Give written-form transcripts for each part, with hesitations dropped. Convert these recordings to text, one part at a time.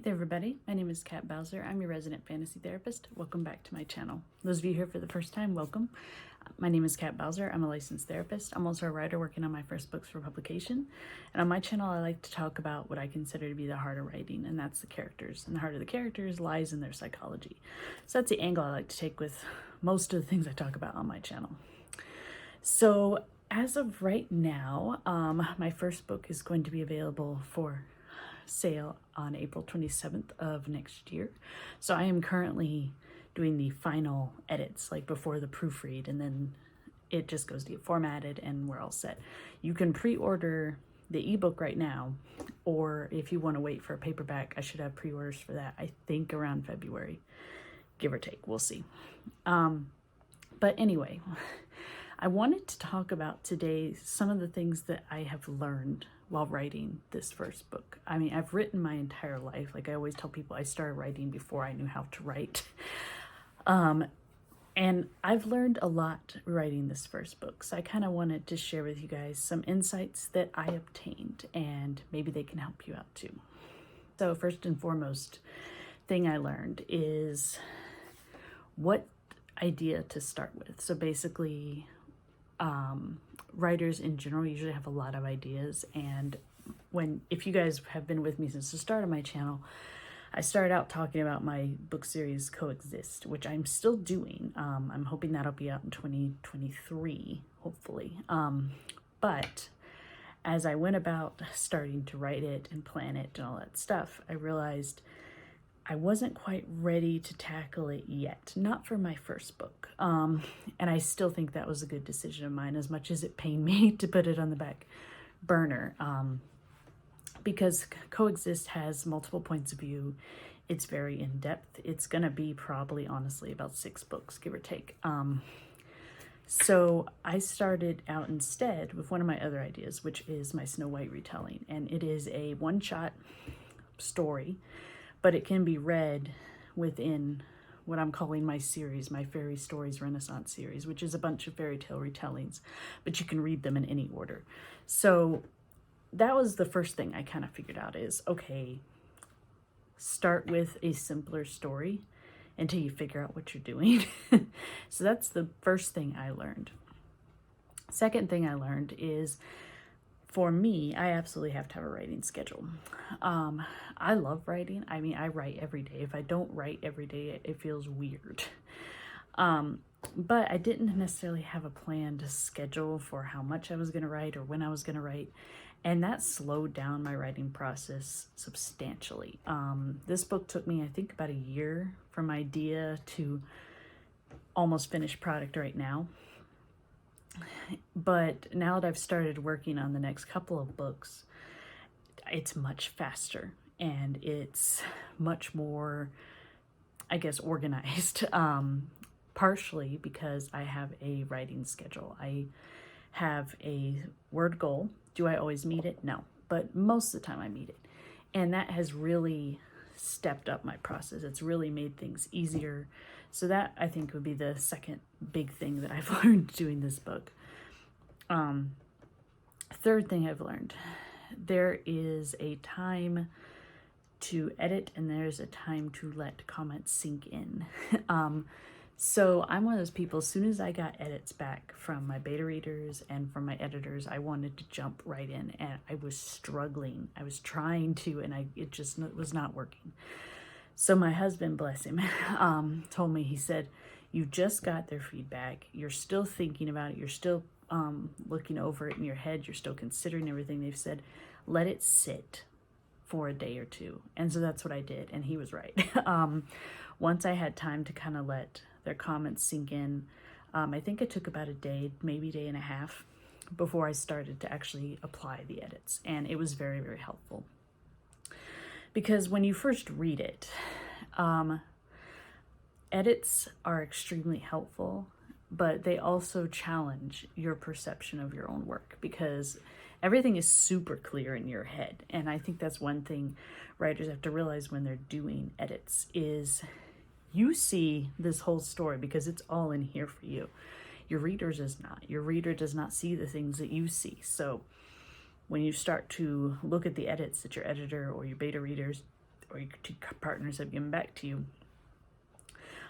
Hey there everybody, my name is Kat Bowser. I'm your resident fantasy therapist. Welcome back to my channel. Those of you here for the first time, welcome. My name is Kat Bowser. I'm a licensed therapist. I'm also a writer working on my first books for publication. And on my channel, I like to talk about what I consider to be the heart of writing, and that's the characters. And the heart of the characters lies in their psychology. So that's the angle I like to take with most of the things I talk about on my channel. So as of right now, my first book is going to be available for sale on April 27th of next year. So I am currently doing the final edits, like before the proofread, and then it just goes to get formatted and we're all set. You can pre-order the ebook right now, or if you want to wait for a paperback, I should have pre-orders for that, I think around February, give or take, we'll see. But anyway, I wanted to talk about today some of the things that I have learned while writing this first book. I mean, I've written my entire life. Like I always tell people, I started writing before I knew how to write. And I've learned a lot writing this first book. So I kind of wanted to share with you guys some insights that I obtained, and maybe they can help you out too. So first and foremost thing I learned is what idea to start with. So basically, writers in general usually have a lot of ideas, and if you guys have been with me since the start of my channel, I started out talking about my book series Coexist, which I'm still doing. I'm hoping that'll be out in 2023, hopefully. But as I went about starting to write it and plan it and all that stuff, I realized I wasn't quite ready to tackle it yet, not for my first book. And I still think that was a good decision of mine, as much as it pained me to put it on the back burner. Because Coexist has multiple points of view. It's very in-depth. It's gonna be probably, honestly, about 6 books, give or take. So I started out instead with one of my other ideas, which is my Snow White retelling. And it is a one-shot story, but it can be read within what I'm calling my series, my Fairy Stories Renaissance series, which is a bunch of fairy tale retellings, but you can read them in any order. So that was the first thing I kind of figured out is, okay, start with a simpler story until you figure out what you're doing. So that's the first thing I learned. Second thing I learned is, for me, I absolutely have to have a writing schedule. I love writing. I mean, I write every day. If I don't write every day, it feels weird. But I didn't necessarily have a planned schedule for how much I was going to write or when I was going to write. And that slowed down my writing process substantially. This book took me, I think, about a year from idea to almost finished product right now. But now that I've started working on the next couple of books, it's much faster and it's much more, I guess, organized. Partially because I have a writing schedule. I have a word goal. Do I always meet it? No, but most of the time I meet it. And that has really stepped up my process. It's really made things easier. So that, I think, would be the second big thing that I've learned doing this book. Third thing I've learned, there is a time to edit and there's a time to let comments sink in. So I'm one of those people, as soon as I got edits back from my beta readers and from my editors, I wanted to jump right in, and I was struggling. I was trying to, and it just was not working. So my husband, bless him, told me, he said, you just got their feedback. You're still thinking about it. You're still looking over it in your head. You're still considering everything they've said. Let it sit for a day or two. And so that's what I did. And he was right. Once I had time to kind of let their comments sink in, I think it took about a day, maybe day and a half, before I started to actually apply the edits. And it was very, very helpful. Because when you first read it, edits are extremely helpful, but they also challenge your perception of your own work because everything is super clear in your head. And I think that's one thing writers have to realize when they're doing edits is you see this whole story because it's all in here for you. Your reader does not. Your reader does not see the things that you see. So when you start to look at the edits that your editor or your beta readers or your two partners have given back to you,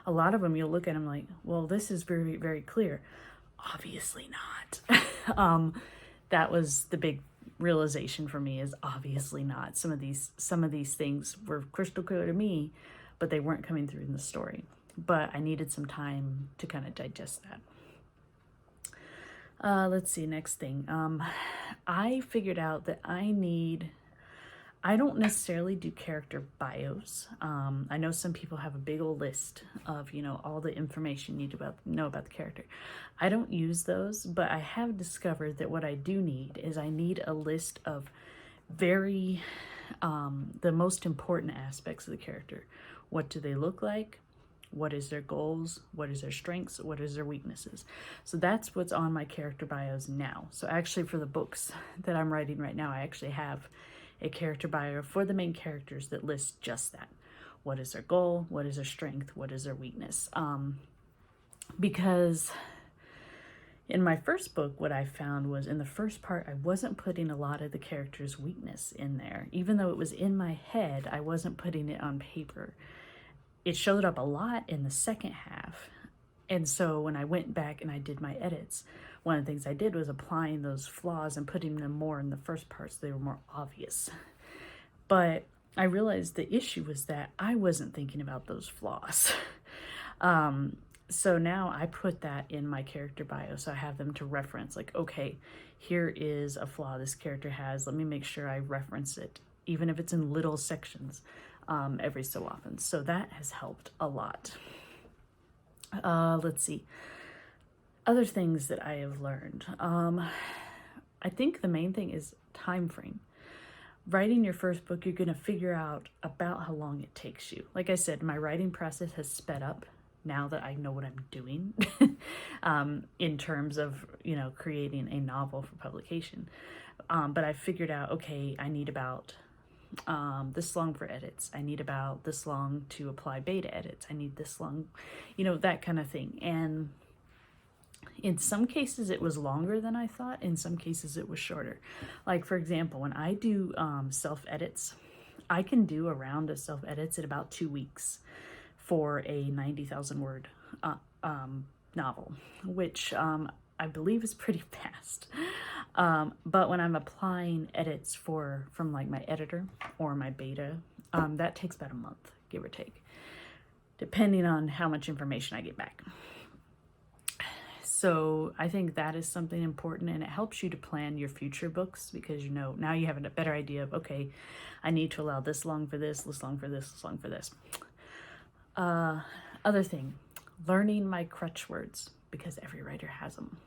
a lot of them you'll look at them like, well, this is very, very clear. Obviously not. That was the big realization for me, is obviously not. Some of these things were crystal clear to me, but they weren't coming through in the story. But I needed some time to kind of digest that. Let's see, next thing. I figured out that I don't necessarily do character bios. I know some people have a big old list of, all the information you need to know about the character. I don't use those, but I have discovered that what I do need is I need a list of the most important aspects of the character. What do they look like? What is their goals? What is their strengths? What is their weaknesses? So that's what's on my character bios now. So actually for the books that I'm writing right now, I actually have a character bio for the main characters that lists just that. What is their goal? What is their strength? What is their weakness? Because in my first book, what I found was in the first part, I wasn't putting a lot of the character's weakness in there. Even though it was in my head, I wasn't putting it on paper. It showed up a lot in the second half. And so when I went back and I did my edits, one of the things I did was applying those flaws and putting them more in the first part so they were more obvious. But I realized the issue was that I wasn't thinking about those flaws. So now I put that in my character bio, so I have them to reference, like, okay, here is a flaw this character has. Let me make sure I reference it, even if it's in little sections, every so often. So that has helped a lot. Let's see. Other things that I have learned. I think the main thing is time frame. Writing your first book, you're going to figure out about how long it takes you. Like I said, my writing process has sped up now that I know what I'm doing in terms of, creating a novel for publication. But I figured out, okay, I need about this long for edits. I need about this long to apply beta edits. I need this long, that kind of thing. And in some cases it was longer than I thought. In some cases it was shorter. Like, for example, when I do self-edits, I can do a round of self-edits at about 2 weeks for a 90,000 word novel, which I believe is pretty fast. But when I'm applying edits from like my editor or my beta, that takes about a month, give or take, depending on how much information I get back. So I think that is something important, and it helps you to plan your future books, because now you have a better idea of, okay, I need to allow this long for this long for this long for this. Other thing, learning my crutch words, because every writer has them.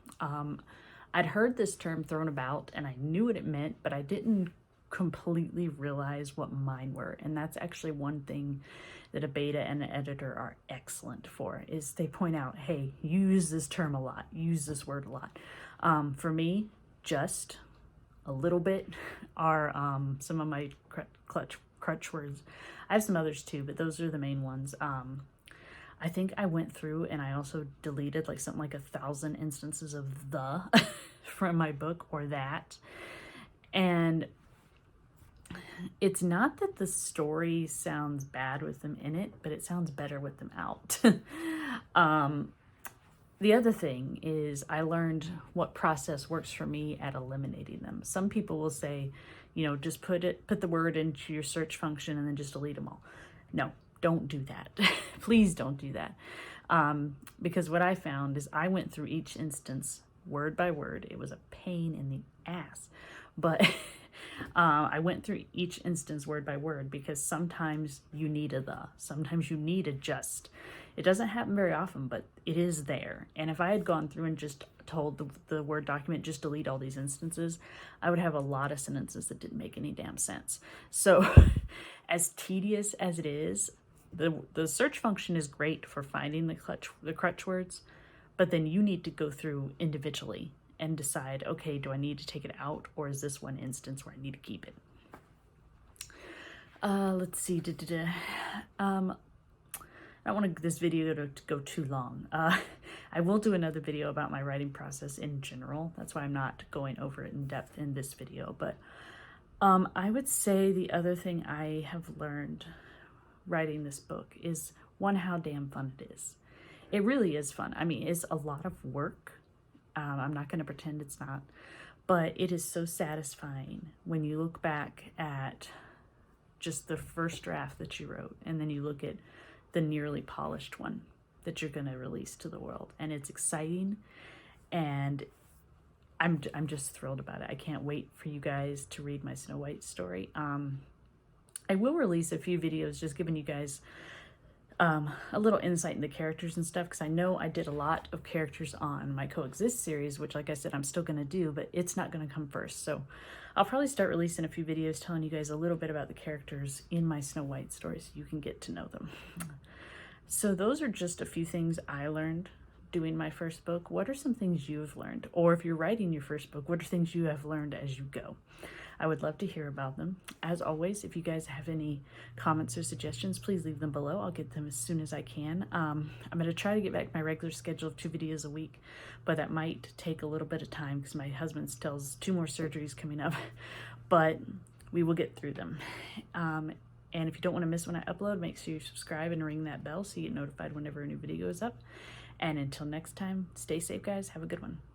I'd heard this term thrown about and I knew what it meant, but I didn't completely realize what mine were. And that's actually one thing that a beta and an editor are excellent for, is they point out, hey, you use this term a lot, use this word a lot. For me, just a little bit are some of my crutch words. I have some others too, but those are the main ones. I think I went through and I also deleted like something like 1,000 instances of the from my book, or that. And it's not that the story sounds bad with them in it, but it sounds better with them out. The other thing is I learned what process works for me at eliminating them. Some people will say, just put the word into your search function and then just delete them all. No, don't do that. Please don't do that. Because what I found is I went through each instance word by word. It was a pain in the ass, but I went through each instance word by word, because sometimes you need sometimes you need a just. It doesn't happen very often, but it is there. And if I had gone through and just told the Word document, just delete all these instances, I would have a lot of sentences that didn't make any damn sense. So as tedious as it is, the search function is great for finding the crutch words, but then you need to go through individually and decide, okay, do I need to take it out, or is this one instance where I need to keep it? Let's see. I don't want this video to go too long. I will do another video about my writing process in general. That's why I'm not going over it in depth in this video. But I would say the other thing I have learned writing this book is, one, how damn fun it is. It really is fun. I mean, it's a lot of work. I'm not going to pretend it's not, but it is so satisfying when you look back at just the first draft that you wrote, and then you look at the nearly polished one that you're going to release to the world. And it's exciting, and I'm just thrilled about it. I can't wait for you guys to read my Snow White story. I will release a few videos just giving you guys a little insight into characters and stuff, because I know I did a lot of characters on my Coexist series, which, like I said, I'm still going to do, but it's not going to come first. So I'll probably start releasing a few videos telling you guys a little bit about the characters in my Snow White story so you can get to know them. So those are just a few things I learned doing my first book. What are some things you've learned? Or if you're writing your first book, what are things you have learned as you go? I would love to hear about them. As always, if you guys have any comments or suggestions, please leave them below. I'll get them as soon as I can. I'm going to try to get back my regular schedule of 2 videos a week, but that might take a little bit of time because my husband still has 2 more surgeries coming up, but we will get through them. And if you don't want to miss when I upload, make sure you subscribe and ring that bell so you get notified whenever a new video is up. And until next time, stay safe, guys. Have a good one.